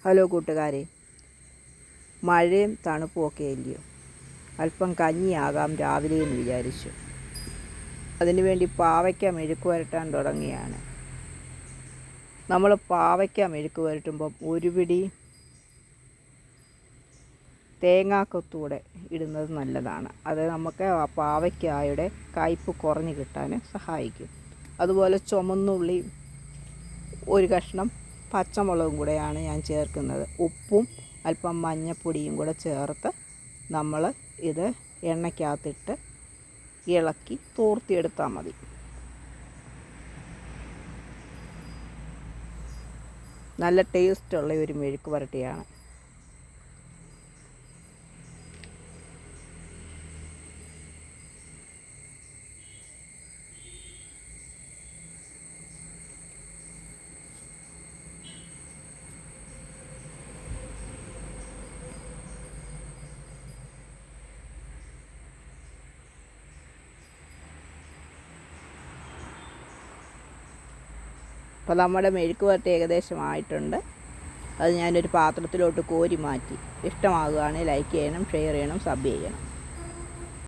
Hello കൂട്ടുകാരെ, മഴയും തണുപ്പും ഒക്കെ ഇല്ലയോ? അല്പം കഞ്ഞിയാകാം രാവിലെ എന്ന് വിചാരിച്ചു. അതിനുവേണ്ടി പാവയ്ക്ക മെഴുക്ക് പുരട്ടാൻ തുടങ്ങിയാണ്. നമ്മൾ പാവയ്ക്ക മെഴുക്ക് പുരട്ടുമ്പം ഒരു പിടി തേങ്ങാക്കൊത്തൂടെ ഇടുന്നത് നല്ലതാണ്. അത് നമുക്ക് ആ പാവയ്ക്കായുടെ കയ്പ്പ് കുറഞ്ഞ് കിട്ടാൻ സഹായിക്കും. അതുപോലെ ചുമന്നുള്ളി ഒരു കഷ്ണം പച്ചമുളകും കൂടെയാണ് ഞാൻ ചേർക്കുന്നത്. ഉപ്പും അല്പം മഞ്ഞൾപ്പൊടിയും കൂടെ ചേർത്ത് നമ്മൾ ഇത് എണ്ണയ്ക്കകത്തിട്ട് ഇളക്കി തോർത്തിയെടുത്താൽ മതി. നല്ല ടേസ്റ്റുള്ള ഒരു മെഴുക്ക് പുരട്ടിയാണ്. അപ്പോൾ നമ്മുടെ മെഴുക്ക് പുരട്ടി ഏകദേശം ആയിട്ടുണ്ട്. അത് ഞാനൊരു പാത്രത്തിലോട്ട് കോരി മാറ്റി. ഇഷ്ടമാകുകയാണെങ്കിൽ ലൈക്ക് ചെയ്യണം, ഷെയർ ചെയ്യണം, സബ് ചെയ്യണം.